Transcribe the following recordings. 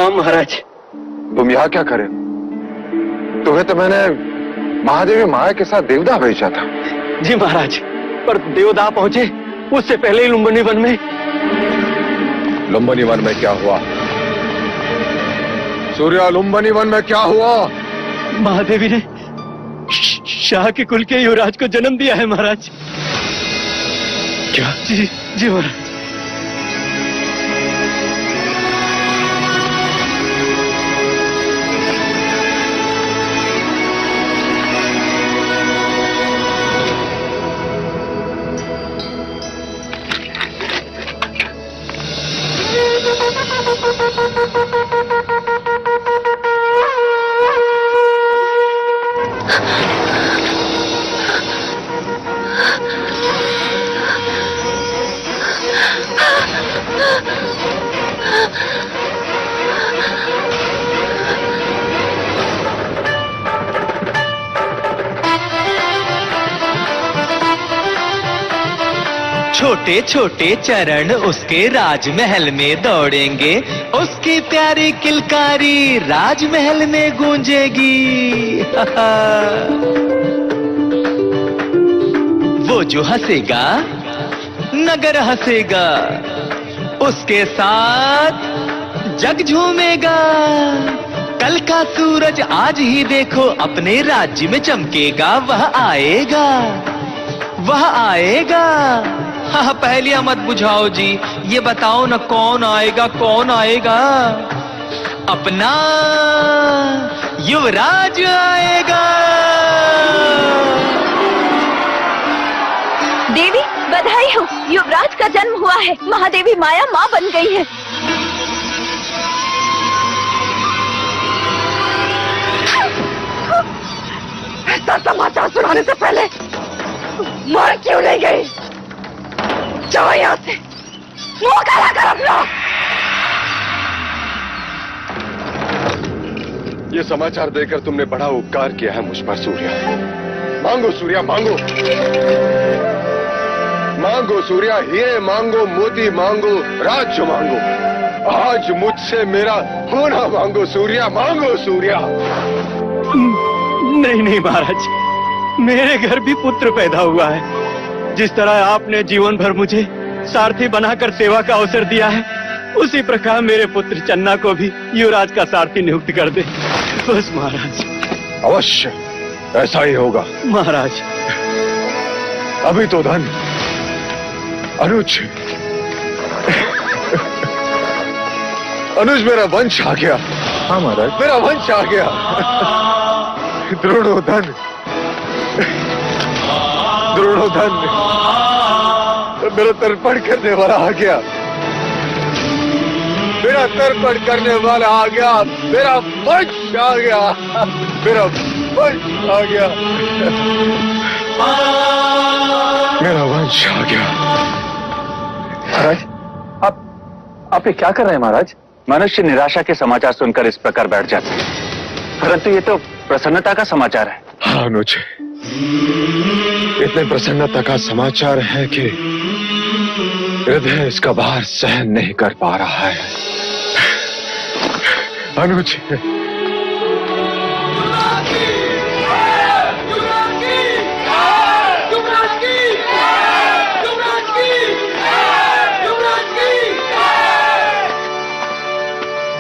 प्रणाम महाराज। तुम यहाँ क्या करे? तुम्हें तो मैंने महादेवी माया के साथ देवदा भेजा था। जी महाराज, पर देवदा पहुंचे उससे पहले ही लुम्बिनी वन में। लुम्बिनी वन में क्या हुआ? सूर्या, लुम्बिनी वन में क्या हुआ? महादेवी ने शाह के कुल के युवराज को जन्म दिया है महाराज। क्या? जी जी महाराज। छोटे छोटे चरण उसके राजमहल में दौड़ेंगे, उसकी प्यारी किलकारी राजमहल में गूंजेगी। वो जो हंसेगा नगर हंसेगा, उसके साथ जग झूमेगा। कल का सूरज आज ही देखो अपने राज्य में चमकेगा। वह आएगा, वह आएगा। हाँ, पहलियां मत बुझाओ जी, ये बताओ ना कौन आएगा, कौन आएगा? अपना युवराज आएगा। देवी बधाई हो, युवराज का जन्म हुआ है। महादेवी माया माँ बन गई है। ऐसा समाचार सुनाने से पहले मर क्यों नहीं गई? जाओ यहाँ से, मुंह काला कर अपना। ये समाचार देकर तुमने बड़ा उपकार किया है मुझ पर सूर्या। मांगो सूर्या, मांगो मांगो सूर्या, हीरे मांगो, मोती मांगो, राज्य मांगो। आज मुझसे मेरा होना मांगो सूर्या, मांगो सूर्या। नहीं नहीं महाराज, मेरे घर भी पुत्र पैदा हुआ है। जिस तरह आपने जीवन भर मुझे सारथी बनाकर सेवा का अवसर दिया है, उसी प्रकार मेरे पुत्र चन्ना को भी युवराज का सारथी नियुक्त कर दे बस महाराज। अवश्य ऐसा ही होगा महाराज। अभी तो धन अनुज अनुज मेरा वंश आ गया। हाँ महाराज, मेरा वंश आ गया। द्रोणोधन, द्रोणोधन मेरा तर्पण करने वाला आ गया। मेरा तर्पण करने वाला आ गया। मेरा वंश आ गया। मेरा वंश आ गया। मेरा वंश आ गया। महाराज, आप ये क्या कर रहे हैं महाराज? मनुष्य निराशा के समाचार सुनकर इस प्रकार बैठ जाते हैं, परंतु ये तो प्रसन्नता का समाचार है। हाँ अनुज, इतने प्रसन्नता का समाचार है कि हृदय इसका भार सहन नहीं कर पा रहा है। अनुज,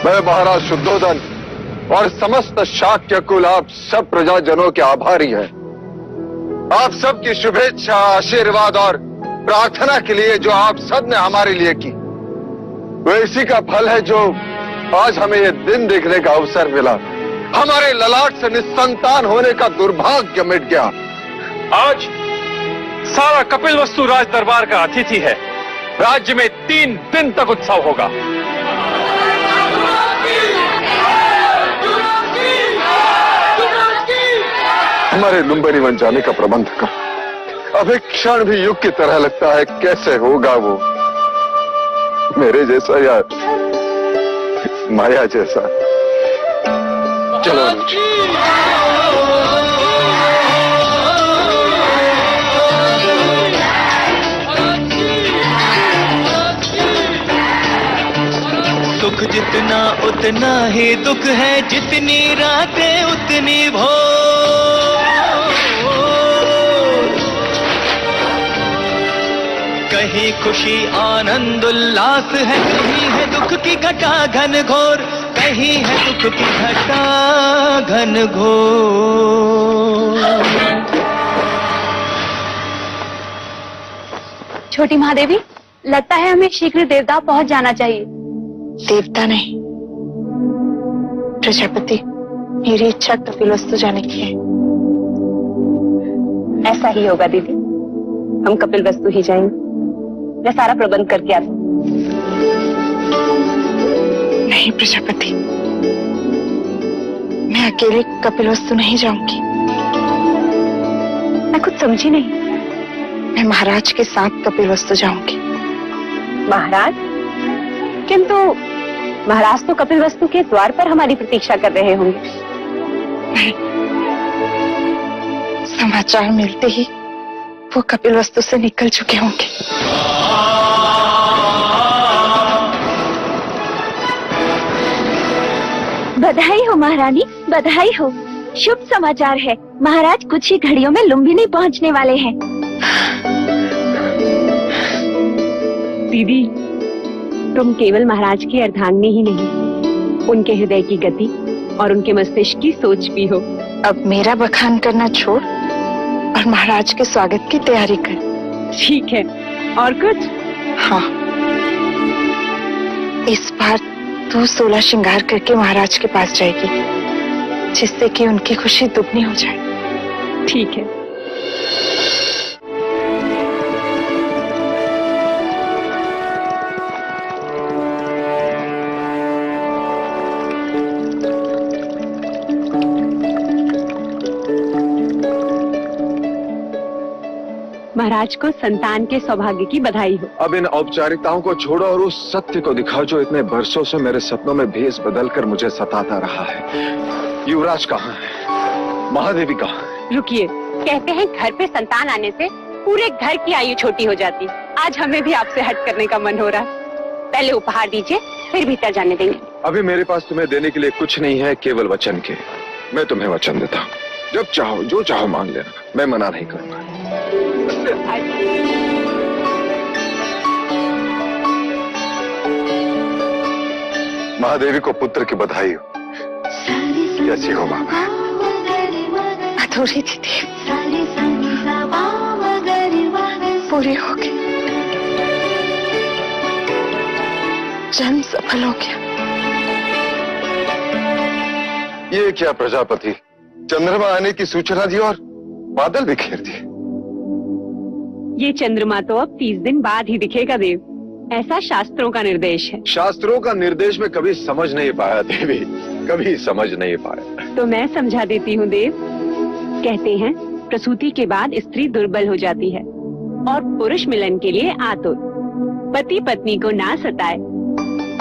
मैं महाराज शुद्धोधन और समस्त शाक्य कुल आप सब प्रजाजनों के आभारी हैं। आप सबकी शुभेच्छा, आशीर्वाद और प्रार्थना के लिए जो आप सब ने हमारे लिए की, वो इसी का फल है जो आज हमें ये दिन देखने का अवसर मिला। हमारे ललाट से निस्संतान होने का दुर्भाग्य मिट गया। आज सारा कपिलवस्तु राज दरबार का अतिथि है। राज्य में 3 दिन तक उत्सव होगा। हमारे लुम्बिनी वन जाने का प्रबंध कर। अब एक क्षण भी युग की तरह लगता है। कैसे होगा वो मेरे जैसा या माया जैसा? चलो अनुज। सुख जितना उतना उतना ही दुख है, जितनी रातें उतनी भोर। कहीं खुशी आनंद उल्लास है, कहीं है दुख की घटा घन घोर, कहीं है दुख की घटा घन घोर। छोटी महादेवी, लगता है हमें शीघ्र देवता पहुंच जाना चाहिए। देवता नहीं, प्रजापति, मेरी इच्छा कपिलवस्तु जाने की है। ऐसा ही होगा दीदी, हम कपिलवस्तु ही जाएंगे। मैं सारा प्रबंध करके आती हूँ। नहीं प्रजापति, मैं अकेले कपिलवस्तु नहीं जाऊंगी। मैं कुछ समझी नहीं। मैं महाराज के साथ कपिलवस्तु जाऊंगी। महाराज? किंतु महाराज तो कपिलवस्तु के द्वार पर हमारी प्रतीक्षा कर रहे होंगे। नहीं, समाचार मिलते ही वो कपिलवस्तु से निकल चुके होंगे। बधाई हो महारानी, बधाई हो। शुभ समाचार है, महाराज कुछ ही घड़ियों में लुम्बिनी पहुंचने वाले हैं। दीदी, तुम केवल महाराज की अर्धांगिनी ही नहीं, उनके हृदय की गति और उनके मस्तिष्क की सोच भी हो। अब मेरा बखान करना छोड़ और महाराज के स्वागत की तैयारी कर। ठीक है, और कुछ? हाँ, इस बार तू 16 श्रृंगार करके महाराज के पास जाएगी, जिससे कि उनकी खुशी दुगनी हो जाए। ठीक है। महाराज को संतान के सौभाग्य की बधाई हो। अब इन औपचारिकताओं को छोड़ो और उस सत्य को दिखाओ जो इतने बरसों से मेरे सपनों में भेस बदलकर मुझे सताता रहा है। युवराज कहाँ है? महादेवी कहाँ है? रुकिए, कहते हैं घर पे संतान आने से पूरे घर की आयु छोटी हो जाती। आज हमें भी आपसे हट करने का मन हो रहा है। पहले उपहार दीजिए, फिर भीतर जाने देंगे। अभी मेरे पास तुम्हें देने के लिए कुछ नहीं है, केवल वचन के। मैं तुम्हें वचन देता हूँ, जब चाहो जो चाहो मांग लेना, मैं मना नहीं करूंगा। महादेवी को पुत्र की बधाई हो। कैसी हो मामा? अधूरी थी देव, पूरी हो गई। जन्म सफल हो गया। ये क्या प्रजापति, चंद्रमा आने की सूचना दी और बादल बिखेर दिए। ये चंद्रमा तो अब 30 दिन बाद ही दिखेगा देव, ऐसा शास्त्रों का निर्देश है। शास्त्रों का निर्देश में कभी समझ नहीं पाया देवी, कभी समझ नहीं पाया। तो मैं समझा देती हूँ देव। कहते हैं प्रसूति के बाद स्त्री दुर्बल हो जाती है और पुरुष मिलन के लिए आतुर। पति पत्नी को ना सताए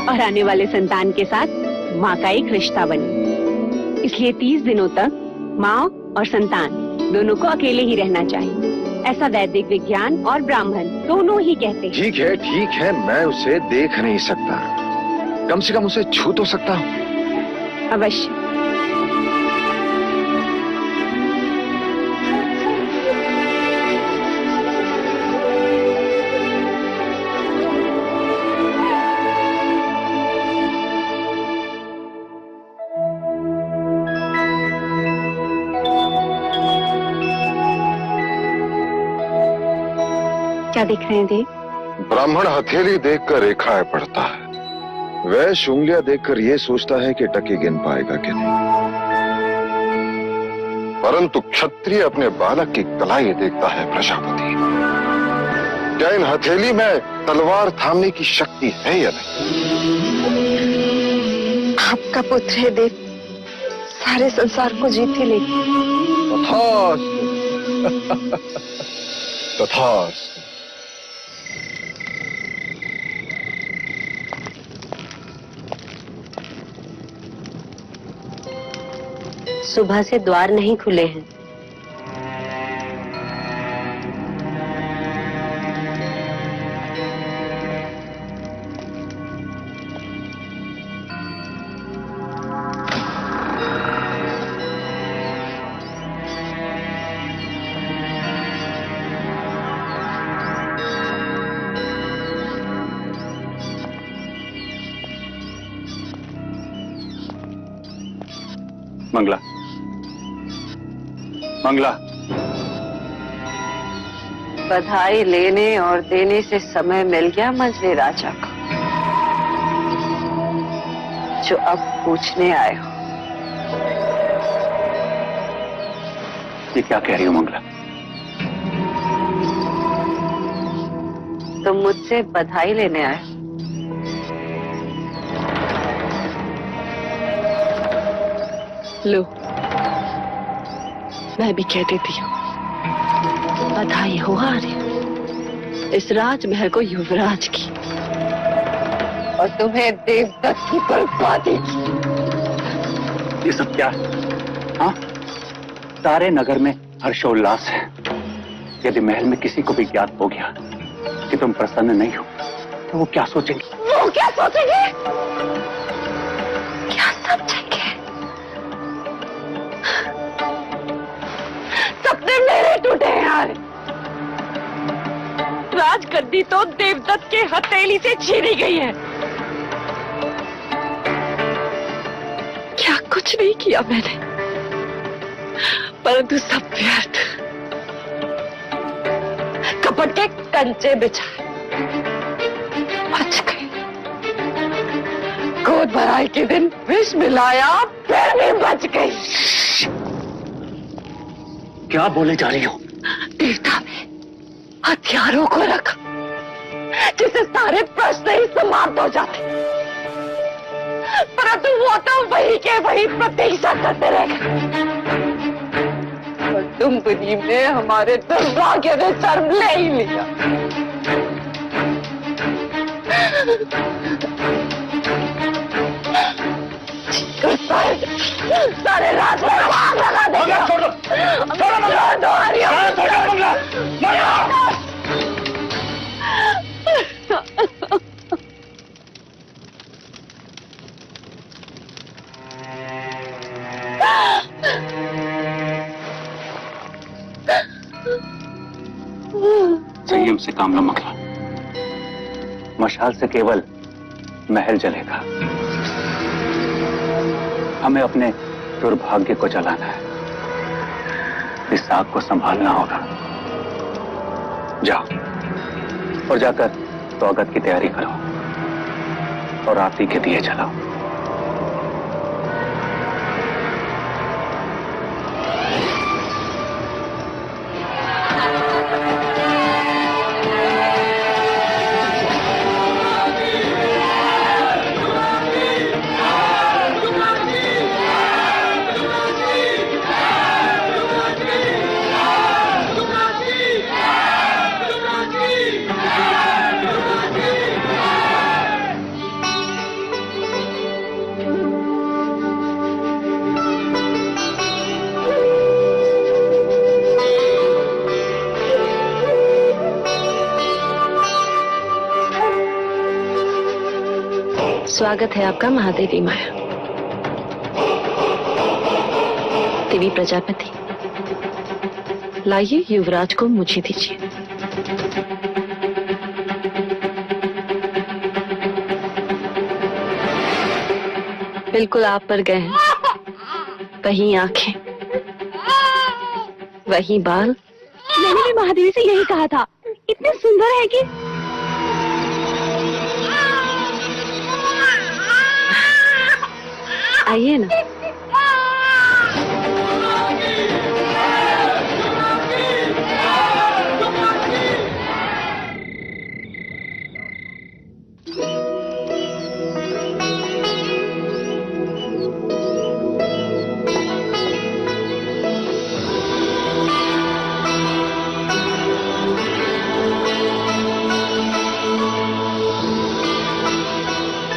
और आने वाले संतान के साथ माँ का एक रिश्ता बने। इसलिए 30 दिनों तक माँ और संतान दोनों को अकेले ही रहना चाहिए। ऐसा वैदिक विज्ञान और ब्राह्मण दोनों ही कहते हैं। ठीक है, मैं उसे देख नहीं सकता, कम से कम उसे छू तो सकता हूँ। अवश्य। क्या देख रहे हैं देव? ब्राह्मण हथेली देखकर रेखाएं पढ़ता है, वैश्य उंगलियां देखकर यह सोचता है कि टके गिन पाएगा कि नहीं, परंतु क्षत्रिय अपने बालक की कलाई देखता है। प्रजापति, क्या इन हथेली में तलवार थामने की शक्ति है या नहीं? आपका पुत्र है देव, सारे संसार को जीत ही लेगी। तथास्तु। सुबह से द्वार नहीं खुले हैं। मंगला, मंगला, बधाई लेने और देने से समय मिल गया मंझले राजा को, जो अब पूछने आए हो। ये क्या कह रही हो मंगला? तुम मुझसे बधाई लेने आए हो। लो, मैं भी कह देती हूँ, बधाई हो आर्य इस राजमहल को युवराज की, और तुम्हें देवदत्त की बर्बादी की। ये सब क्या है? हाँ, सारे नगर में हर्षोल्लास है। यदि महल में किसी को भी ज्ञात हो गया कि तुम प्रसन्न नहीं हो, तो वो क्या सोचेंगे? वो क्या सोचेंगे? क्या समझेंगे? सपने मेरे टूटे हैं यार। राजगद्दी तो देवदत्त के हथेली से छीनी गई है। क्या कुछ नहीं किया मैंने, परंतु सब व्यर्थ। कपट के कंचे बिछाए, बच गए। गोद भराई के दिन विष मिलाया, फिर भी बच गई। क्या बोले जा रही हो? देवता में हथियारों को रखा, जिससे सारे प्रश्न ही समाप्त हो जाते, परंतु वो तो वही के वही प्रतीक्षा करते रह गए। और तुम बुद्धि में हमारे दुर्भाग्य ने जन्म ले ही लिया। सारे रात में आग लगा देगा। छोड़ दो संयम से काम लो मंगला। मशाल से केवल महल जलेगा, हमें अपने दुर्भाग्य को जलाना है। इस आग को संभालना होगा। जाओ और जाकर स्वागत की तैयारी करो और आरती के दिए जलाओ। स्वागत है आपका महादेवी माया। देवी प्रजापति, लाइए युवराज को मुझे दीजिए। बिल्कुल आप पर गए हैं। वही आंखें, वही बाल। मैंने भी महादेवी से यही कहा था, इतने सुंदर है कि। आइए ना।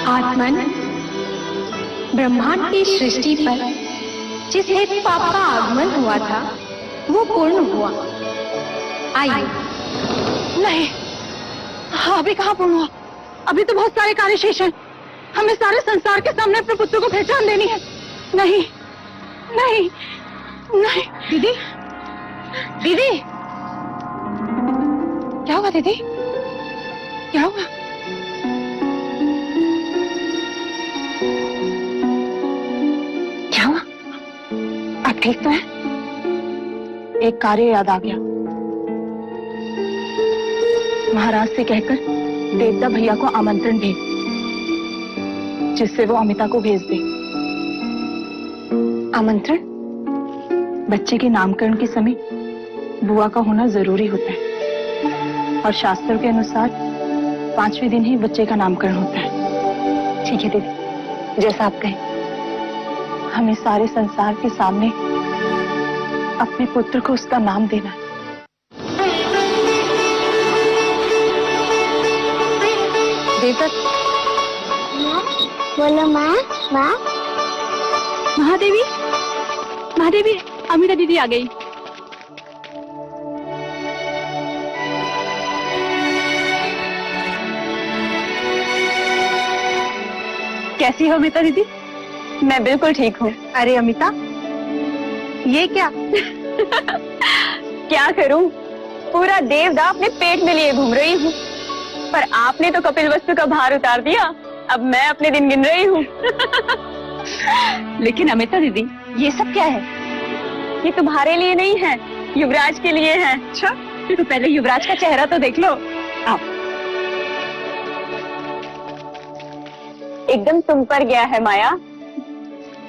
आत्मन, ब्रह्मांड की सृष्टि पर जिस हेतु पाप का आगमन हुआ था वो पूर्ण हुआ। आइए। नहीं, अभी कहाँ पूर्ण हुआ? अभी तो बहुत सारे कार्य शेष हैं। हमें सारे संसार के सामने अपने पुत्र को पहचान देनी है। नहीं नहीं नहीं। दीदी, दीदी, क्या हुआ दीदी? क्या हुआ? क्या हुआ? ठीक तो है? एक कार्य याद आ गया। महाराज से कहकर देवता भैया को आमंत्रण भेज, जिससे वो अमिता को भेज दे। आमंत्रण? बच्चे के नामकरण के समय बुआ का होना जरूरी होता है और शास्त्रों के अनुसार 5वें दिन ही बच्चे का नामकरण होता है। ठीक है दीदी, जैसा आप कहें। हमें सारे संसार के सामने अपने पुत्र को उसका नाम देना है। देवता बोलो माँ। माँ महादेवी, महादेवी, अमिता दीदी आ गई। कैसी हो अमिता दीदी? मैं बिल्कुल ठीक हूँ। अरे अमिता, ये क्या? क्या करूँ, पूरा देवदा अपने पेट में लिए घूम रही हूँ, पर आपने तो कपिल वस्तु का भार उतार दिया। अब मैं अपने दिन गिन रही हूँ। लेकिन अमिता दीदी, ये सब क्या है? ये तुम्हारे लिए नहीं है, युवराज के लिए है। अच्छा, तो पहले युवराज का चेहरा तो देख लो। आओ। एकदम तुम पर गया है माया,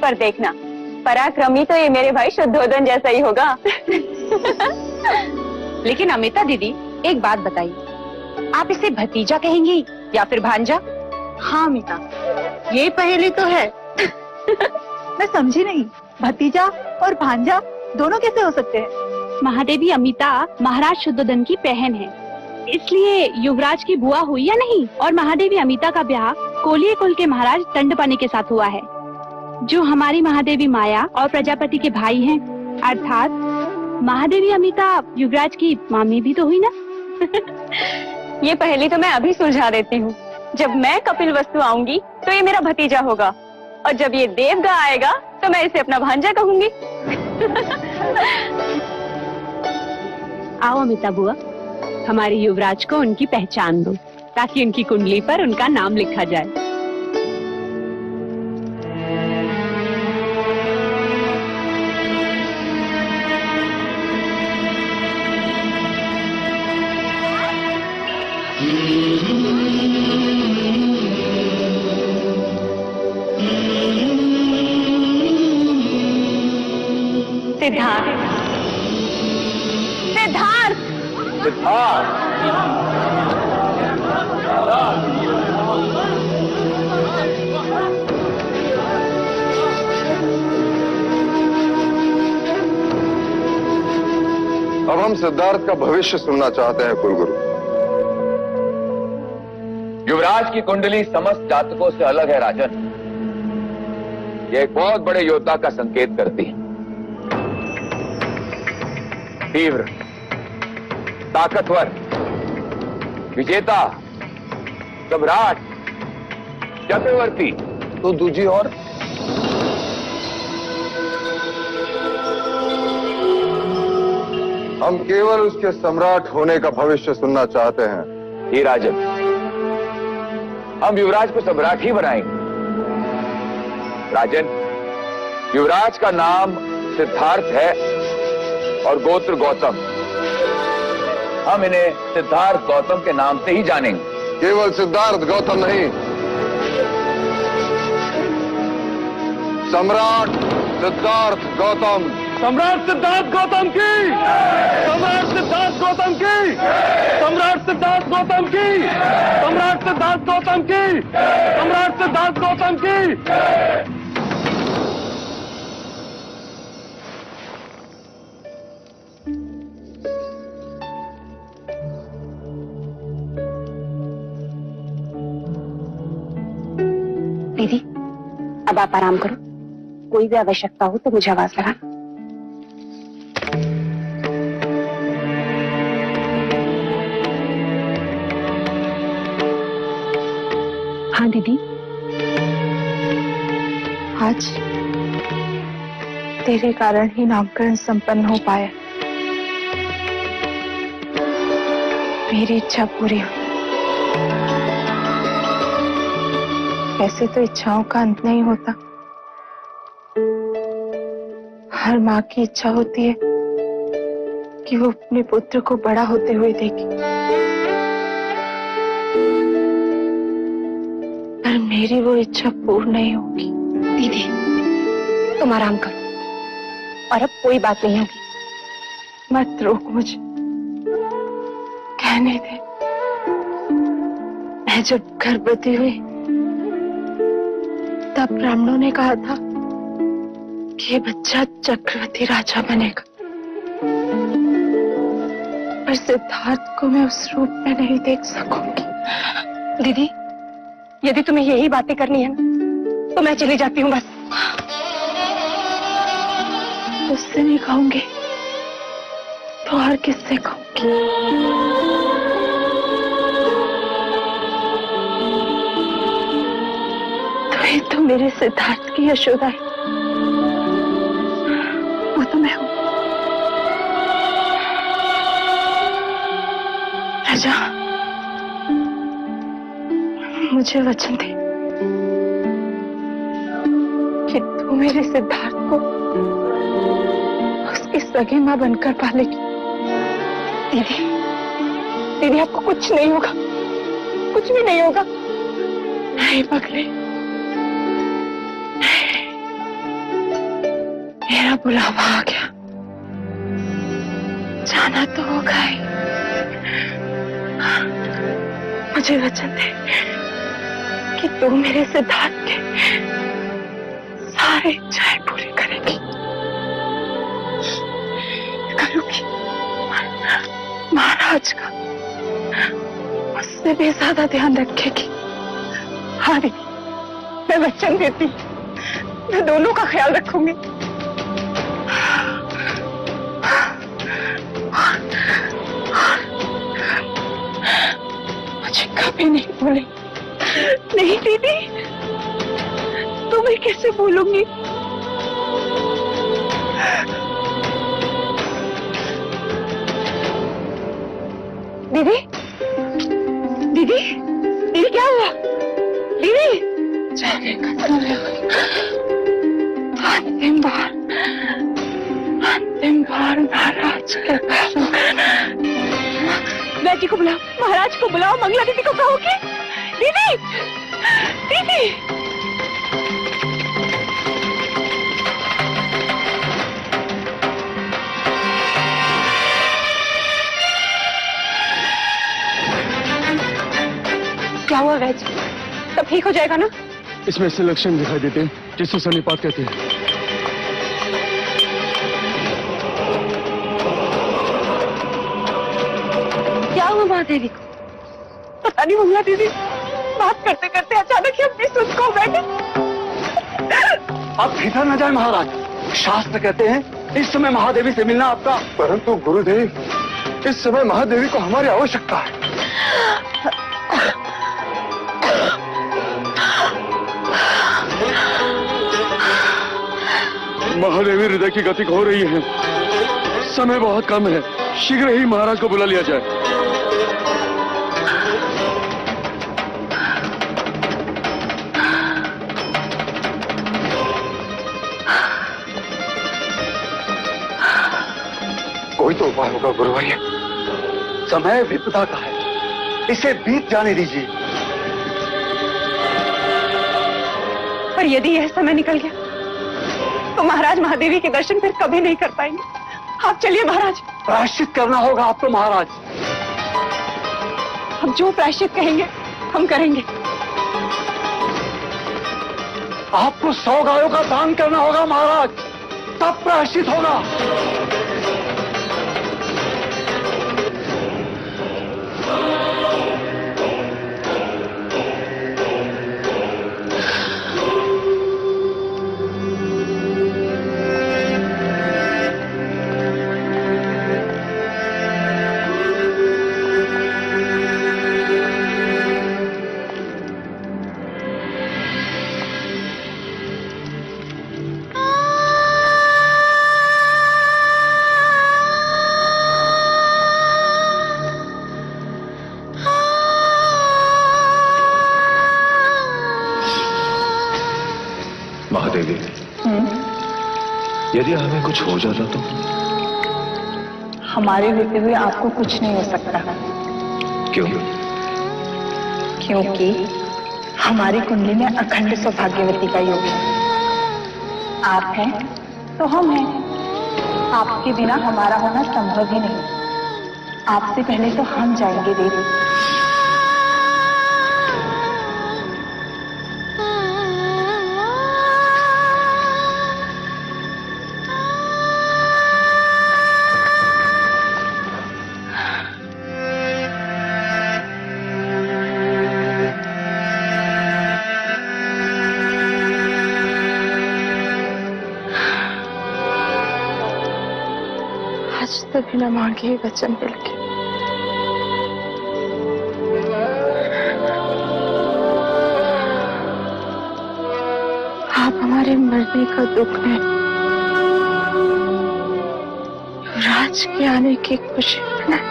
पर देखना, पराक्रमी तो ये मेरे भाई शुद्धोधन जैसा ही होगा। लेकिन अमिता दीदी, एक बात बताइए, आप इसे भतीजा कहेंगी या फिर भांजा? हाँ अमिता, ये पहेली तो है। मैं समझी नहीं, भतीजा और भांजा दोनों कैसे हो सकते हैं? महादेवी अमिता महाराज शुद्धोधन की बहन है, इसलिए युवराज की बुआ हुई या नहीं। और महादेवी अमिता का ब्याह कोलिये कुल के महाराज दंडपानी के साथ हुआ है, जो हमारी महादेवी माया और प्रजापति के भाई हैं। अर्थात महादेवी अमिता युवराज की मामी भी तो हुई ना। ये पहली तो मैं अभी सुलझा देती हूँ। जब मैं कपिल वस्तु आऊंगी तो ये मेरा भतीजा होगा, और जब ये देवगा आएगा तो मैं इसे अपना भांजा कहूंगी। आओ अमिता बुआ, हमारे युवराज को उनकी पहचान दो, ताकि उनकी कुंडली पर उनका नाम लिखा जाए। सिद्धार्थ, सिद्धार्थ, अब हम सिद्धार्थ का भविष्य सुनना चाहते हैं कुलगुरु। युवराज की कुंडली समस्त जातकों से अलग है राजन। यह एक बहुत बड़े योद्धा का संकेत करती है। तीव्र, ताकतवर, विजेता, सम्राट, चक्रवर्ती, तो दूजी और हम केवल उसके सम्राट होने का भविष्य सुनना चाहते हैं। ही राजन, हम युवराज को सम्राट ही बनाएंगे। राजन, युवराज का नाम सिद्धार्थ है और गोत्र गौतम। हम इन्हें सिद्धार्थ गौतम के नाम से ही जानेंगे। केवल सिद्धार्थ गौतम नहीं, सम्राट सिद्धार्थ गौतम। सम्राट सिद्धार्थ गौतम की, सम्राट सिद्धार्थ गौतम की, सम्राट सिद्धार्थ गौतम की, सम्राट सिद्धार्थ गौतम की, सम्राट सिद्धार्थ गौतम की। दीदी, अब आप आराम करो, कोई भी आवश्यकता हो तो मुझे आवाज लगा। हाँ दीदी, आज तेरे कारण ही नामकरण संपन्न हो पाया। मेरी इच्छा पूरी हुई। वैसे तो इच्छाओं का अंत नहीं होता, हर माँ की इच्छा होती है कि वो अपने पुत्र को बड़ा होते हुए देखे, पर मेरी वो इच्छा पूर्ण नहीं होगी। दीदी, तुम आराम करो और अब कोई बात नहीं होगी। मत रोक मुझे, कहने दे। मैं जब गर्भवती हुई तब ब्राह्मणों ने कहा था कि ये बच्चा चक्रवर्ती राजा बनेगा, पर सिद्धार्थ को मैं उस रूप में नहीं देख सकूंगी। दीदी, यदि तुम्हें यही बातें करनी है ना, तो मैं चली जाती हूँ बस। उससे नहीं कहूंगी तो और किससे कहूंगी? तुम्हें तो मेरे सिद्धार्थ की यशोदा है, वो तो मैं हूं। राजा, मुझे वचन दे कि तू मेरे सिद्धार्थ को उसकी सगी मां बनकर पालेगी। दीदी, दीदी आपको कुछ नहीं होगा, कुछ भी नहीं होगा। नहीं पगले, मेरा बुलावा आ गया, जाना तो होगा ही। मुझे वचन दे कि तू मेरे सिद्धार्थ के सारे इच्छाएं पूरी करेगी। करूंगी। महाराज का उससे भी ज्यादा ध्यान रखेगी। हाँ दीदी, मैं वचन देती हूँ, मैं दोनों का ख्याल रखूंगी। मुझे कभी नहीं बोले। नहीं दीदी, तो मैं कैसे बोलूंगी? दीदी, दीदी, दीदी क्या हुआ? दीदी, जाने का समय अंतिम बार महाराज के बेटी को बुलाओ, महाराज को बुलाओ, मंगला दीदी को कहोगे? दीदी, दीदी। क्या हुआ वैज? सब ठीक हो जाएगा ना? इसमें ऐसे लक्षण दिखाई देते हैं जिसे सन्निपात कहते हैं। क्या हुआ महादेवी को? पता नहीं मंगला दीदी बात करते करते अचानक ही अपनी सुध खो बैठे। आप भीतर न जाए महाराज, शास्त्र कहते हैं इस समय महादेवी से मिलना आपका। परंतु गुरुदेव, इस समय महादेवी को हमारी आवश्यकता है। महादेवी हृदय की गति हो रही है, समय बहुत कम है, शीघ्र ही महाराज को बुला लिया जाए। कोई तो उपाय होगा गुरुवर्य। समय विपदा का है, इसे बीत जाने दीजिए। पर यदि यह समय निकल गया तो महाराज महादेवी के दर्शन फिर कभी नहीं कर पाएंगे। आप चलिए महाराज। प्रायश्चित करना होगा आपको महाराज। हम जो प्रायश्चित कहेंगे हम करेंगे। आपको 100 गायों का दान करना होगा महाराज, तब प्रायश्चित होगा। यदि हमें कुछ हो जाता तो? हमारे होते हुए आपको कुछ नहीं हो सकता। क्यों? क्योंकि हमारी कुंडली में अखंड सौभाग्यवती का योग है। आप हैं तो हम हैं। आपके बिना हमारा होना संभव ही नहीं। आपसे पहले तो हम जाएंगे देवी। आज तो बिना मांगे वचन मिल गए। आप हमारे मरने का दुख है, युवराज के आने की खुशी मनाएं।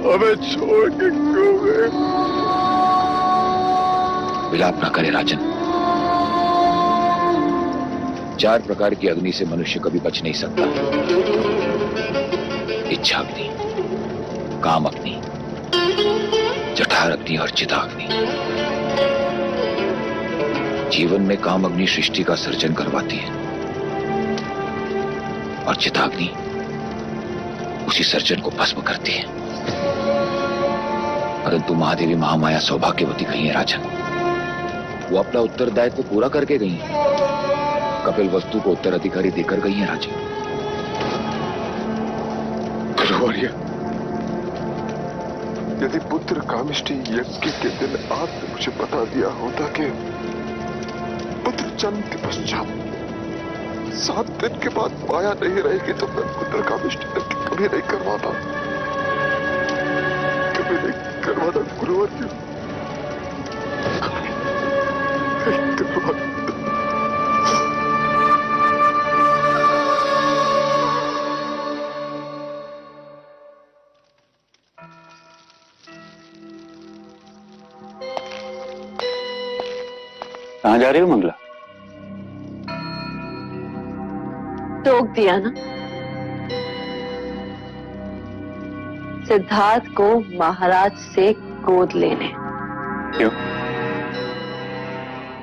हमें छोड़ के क्यों गए? विलाप न करे राजन। 4 प्रकार की अग्नि से मनुष्य कभी बच नहीं सकता। इच्छा अग्नि, काम अग्नि, जठार अग्नि और चिताग्नि। जीवन में काम अग्नि सृष्टि का सर्जन करवाती है और चिताग्नि उसी सर्जन को भस्म करती है। परंतु महादेवी महामाया सौभाग्यवती गई है राजन। वो अपना उत्तरदायित्व पूरा करके गई है। कपिल वस्तु को उत्तराधिकारी देकर गई है राजन। यदि पुत्र कामिष्ठी यज्ञ के दिन आपने मुझे बता दिया होता कि पुत्र जन्म के पश्चात 7 दिन के बाद माया नहीं रहेगी तो मैं पुत्र कामिष्ठी यज्ञ कभी नहीं करवाता। कभी नहीं करवाता गुरुवर जी। कहाँ जा रही हो मंगला? टोक दिया ना। सिद्धार्थ को महाराज से गोद लेने। क्यों?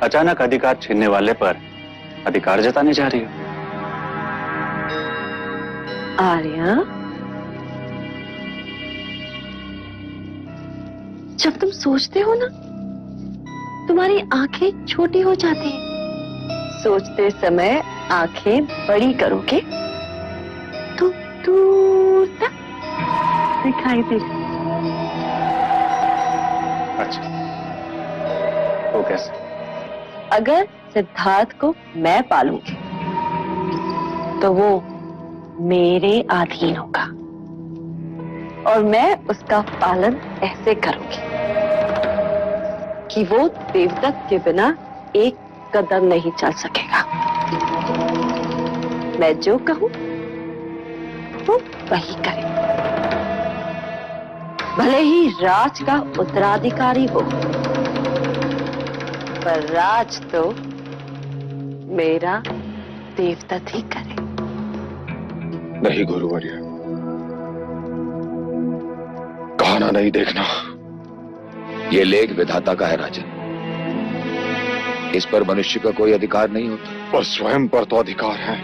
अचानक अधिकार छीनने वाले पर अधिकार जताने जा रही हो? आर्या, जब तुम सोचते हो ना, तुम्हारी आंखें छोटी हो जाती हैं। सोचते समय आंखें बड़ी करोगे तो दूर तक दिखाई देगा। अच्छा, तो कैसे? अगर सिद्धार्थ को मैं पालूंगी तो वो मेरे अधीन होगा और मैं उसका पालन ऐसे करूंगी कि वो देवदत्त के बिना एक कदम नहीं चल सकेगा। मैं जो कहूं वो वही करे। भले ही राज का उत्तराधिकारी हो, पर राज तो मेरा देवदत्त ही करे। नहीं गुरुवर्य, कहाना नहीं देखना। ये लेख विधाता का है राजन, इस पर मनुष्य का कोई अधिकार नहीं होता। पर स्वयं पर तो अधिकार है।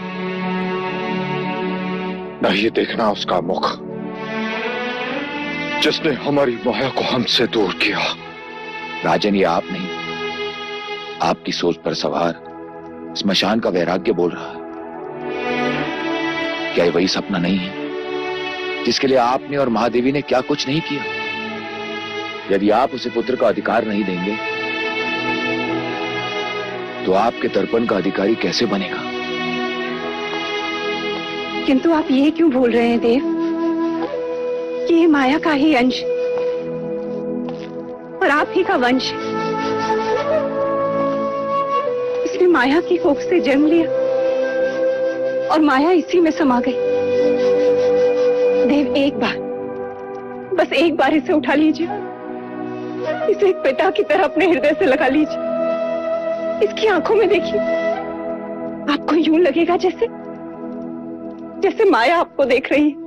नहीं देखना उसका मुख, जिसने हमारी माया को हमसे दूर किया। राजन, ये आप नहीं, आपकी सोच पर सवार स्मशान का वैराग्य बोल रहा है। क्या ये वही सपना नहीं है जिसके लिए आपने और महादेवी ने क्या कुछ नहीं किया? यदि आप उसे पुत्र का अधिकार नहीं देंगे तो आपके तर्पण का अधिकारी कैसे बनेगा? किंतु आप ये क्यों बोल रहे हैं देव कि ये माया का ही अंश और आप ही का वंश? इसने माया की कोख से जन्म लिया और माया इसी में समा गई। देव, एक बार, बस एक बार इसे उठा लीजिए, इसे एक पिता की तरह अपने हृदय से लगा लीजिए। इसकी आंखों में देखिए, आपको यूं लगेगा जैसे जैसे माया आपको देख रही है।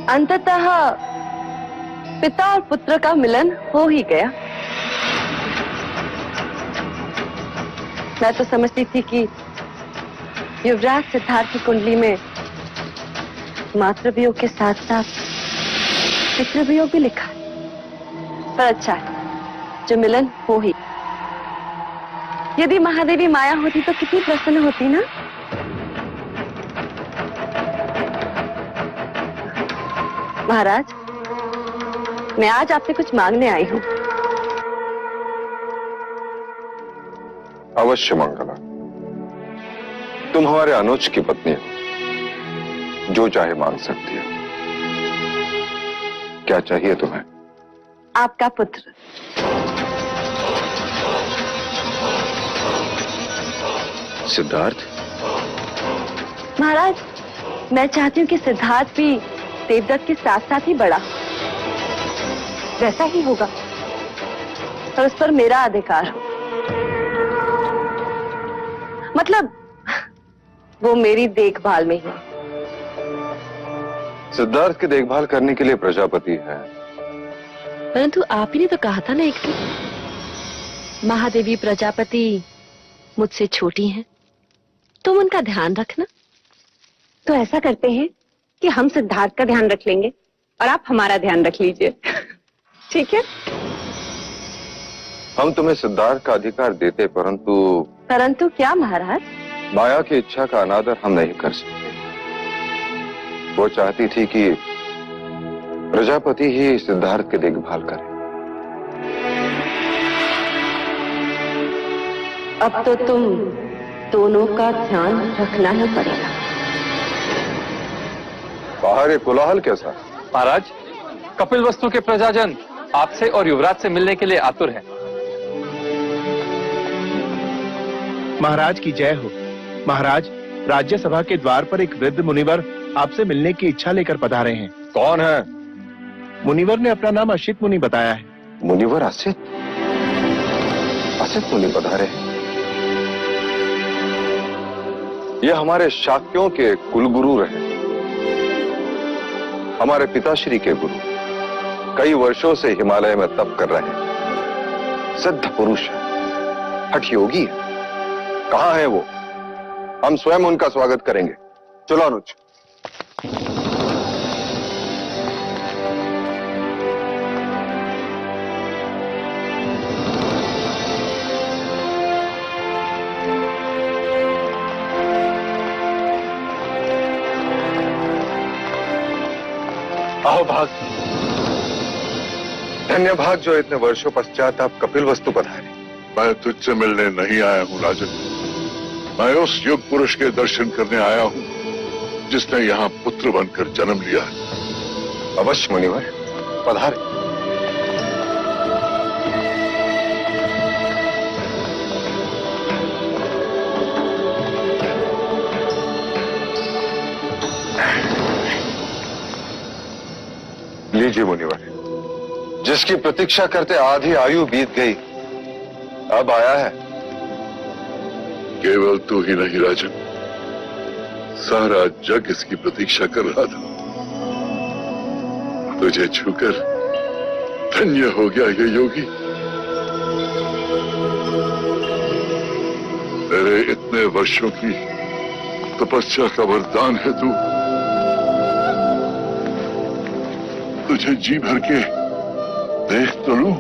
अंततः पिता और पुत्र का मिलन हो ही गया। मैं तो समझती थी कि युवराज सिद्धार्थ की कुंडली में मातृ वियोग के साथ साथ पितृ वियोग भी लिखा है। पर अच्छा है जो मिलन हो ही। यदि महादेवी माया होती तो कितनी प्रसन्न होती ना। महाराज, मैं आज आपसे कुछ मांगने आई हूँ। अवश्य मंगला, तुम हमारे अनुज की पत्नी हो, जो चाहे मांग सकती हो। क्या चाहिए तुम्हें? आपका पुत्र। सिद्धार्थ? महाराज, मैं चाहती हूँ कि सिद्धार्थ भी देवदत्त के साथ साथ ही बड़ा, वैसा ही होगा पर उस पर मेरा अधिकार हो। मतलब वो मेरी देखभाल में ही। सिद्धार्थ की देखभाल करने के लिए प्रजापति है। परंतु आप ही ने तो कहा था ना एक दिन, महादेवी प्रजापति मुझसे छोटी हैं, तुम उनका ध्यान रखना। तो ऐसा करते हैं कि हम सिद्धार्थ का ध्यान रख लेंगे और आप हमारा ध्यान रख लीजिए। ठीक है? हम तुम्हें सिद्धार्थ का अधिकार देते, परंतु क्या महाराज? माया की इच्छा का अनादर हम नहीं कर सकते। वो चाहती थी कि प्रजापति ही सिद्धार्थ की देखभाल करे। अब तो तुम दोनों का ध्यान रखना ही पड़ेगा। बाहर ये कोलाहल कैसा? महाराज, कपिल वस्तु के प्रजाजन आपसे और युवराज से मिलने के लिए आतुर हैं। महाराज की जय हो। महाराज, राज्यसभा के द्वार पर एक वृद्ध मुनिवर आपसे मिलने की इच्छा लेकर पधारे हैं। कौन है? मुनिवर ने अपना नाम असित मुनि बताया है। मुनिवर असित? असित मुनि पधारे? ये हमारे शाक्यों के कुलगुरु रहे, हमारे पिताश्री के गुरु। कई वर्षों से हिमालय में तप कर रहे हैं, सिद्ध पुरुष है, हठ योगी है। कहां है वो? हम स्वयं उनका स्वागत करेंगे। चलो अनुज। आओ भाग। धन्य भाग जो इतने वर्षों पश्चात आप कपिल वस्तु पधारे। मैं तुझसे मिलने नहीं आया हूं राजन, मैं उस युग पुरुष के दर्शन करने आया हूं जिसने यहाँ पुत्र बनकर जन्म लिया है। अवश्य मुनिवर, पधारे। लीजिए मुनिवर, जिसकी प्रतीक्षा करते आधी आयु बीत गई, अब आया है। केवल तू ही नहीं राजन, सारा जग इसकी प्रतीक्षा कर रहा था। तुझे छूकर धन्य हो गया ये योगी। तेरे इतने वर्षों की तपस्या का वरदान है तू। तुझे जी भर के देख तो लूं।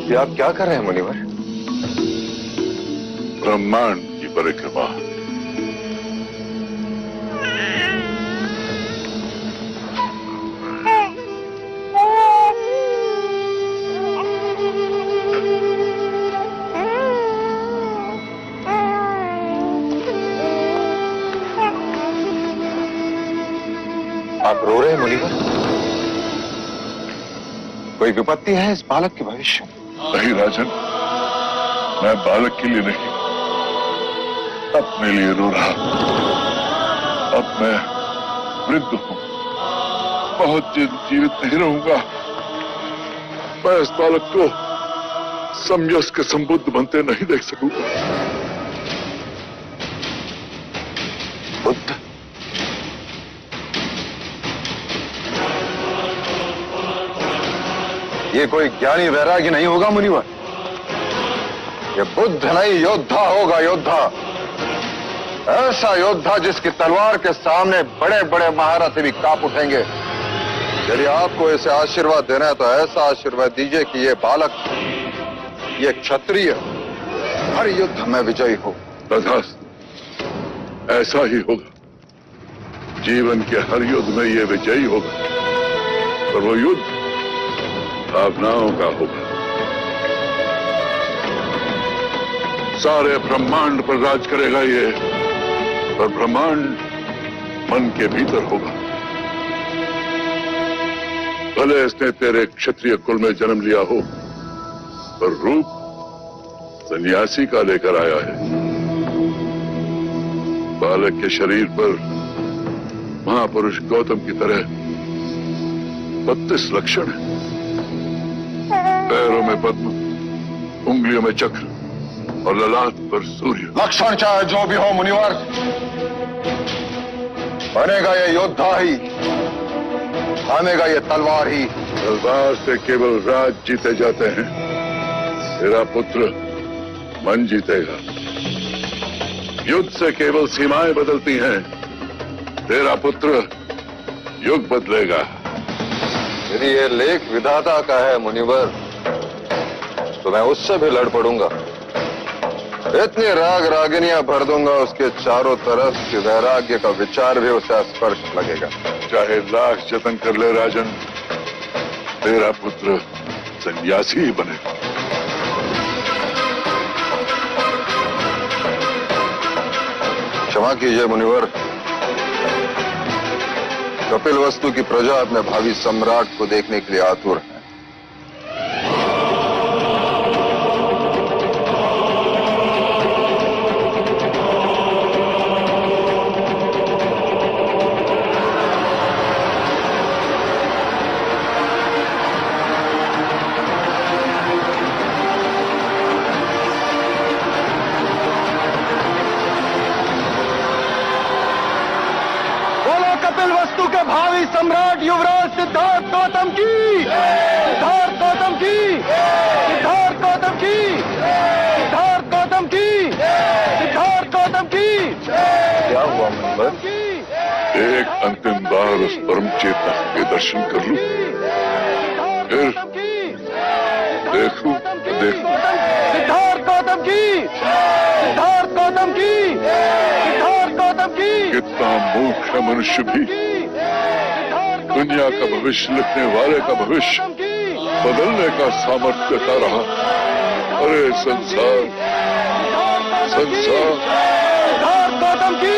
ये आप क्या कर रहे हैं मुनिवर? ब्रह्मांड की परिक्रमा। आप रो रहे हैं मुनिवर? कोई विपत्ति है इस बालक के भविष्य में? नहीं राजन, मैं बालक के लिए नहीं, अपने लिए रो रहा। अब मैं वृद्ध हूं, बहुत दिन जीवित नहीं रहूंगा। मैं इस बालक को समयस्क संबुद्ध बनते नहीं देख सकूंगा। बुद्ध? ये कोई ज्ञानी वैरागी नहीं होगा मुनिवर, ये बुद्ध नहीं, योद्धा होगा, योद्धा। ऐसा योद्धा जिसकी तलवार के सामने बड़े बड़े महारथी भी कांप उठेंगे। यदि आपको इसे आशीर्वाद देना है तो ऐसा आशीर्वाद दीजिए कि ये बालक, ये क्षत्रिय हर युद्ध में विजयी हो। तथास्तु, ऐसा ही होगा। जीवन के हर युद्ध में ये विजयी होगा, और वो युद्ध भावनाओं का होगा। सारे ब्रह्मांड पर राज करेगा ये, और ब्रह्मांड मन के भीतर होगा। भले इसने तेरे क्षत्रिय कुल में जन्म लिया हो, पर रूप सन्यासी का लेकर आया है। बालक के शरीर पर महापुरुष गौतम की तरह 32 लक्षण है। पैरों में पद्म, उंगलियों में चक्र और ललाट पर सूर्य। लक्षण चाहे जो भी हो मुनिवर, बनेगा ये योद्धा ही, थामेगा ये तलवार ही। तलवार से केवल राज जीते जाते हैं, तेरा पुत्र मन जीतेगा। युद्ध से केवल सीमाएं बदलती हैं, तेरा पुत्र युग बदलेगा। यदि ये लेख विधाता का है मुनिवर, तो मैं उससे भी लड़ पड़ूंगा। इतनी राग रागिनियां भर दूंगा उसके चारों तरफ कि वैराग्य का विचार भी उसे स्पर्श लगेगा। चाहे लाख जतन कर ले राजन, तेरा पुत्र सन्यासी ही बनेगा। क्षमा कीजिए मुनिवर, कपिलवस्तु की प्रजा अपने भावी सम्राट को देखने के लिए आतुर है। कपिलवस्तु के भावी सम्राट युवराज सिद्धार्थ गौतम की, सिद्धार्थ गौतम की, सिद्धार्थ गौतम की, सिद्धार्थ गौतम की, सिद्धार्थ गौतम की। क्या हुआ मुनिवर? एक अंतिम बार उस परम चेतन के दर्शन कर लूं, फिर देखूं देखूं। सिद्धार्थ गौतम की, सिद्धार्थ गौतम की, सिद्धार्थ गौतम की। कितना मूर्ख है मनुष्य भी, दुनिया का भविष्य लिखने वाले का भविष्य बदलने का सामर्थ्य देता रहा। अरे संसार, संसार। सिद्धार्थ गौतम की,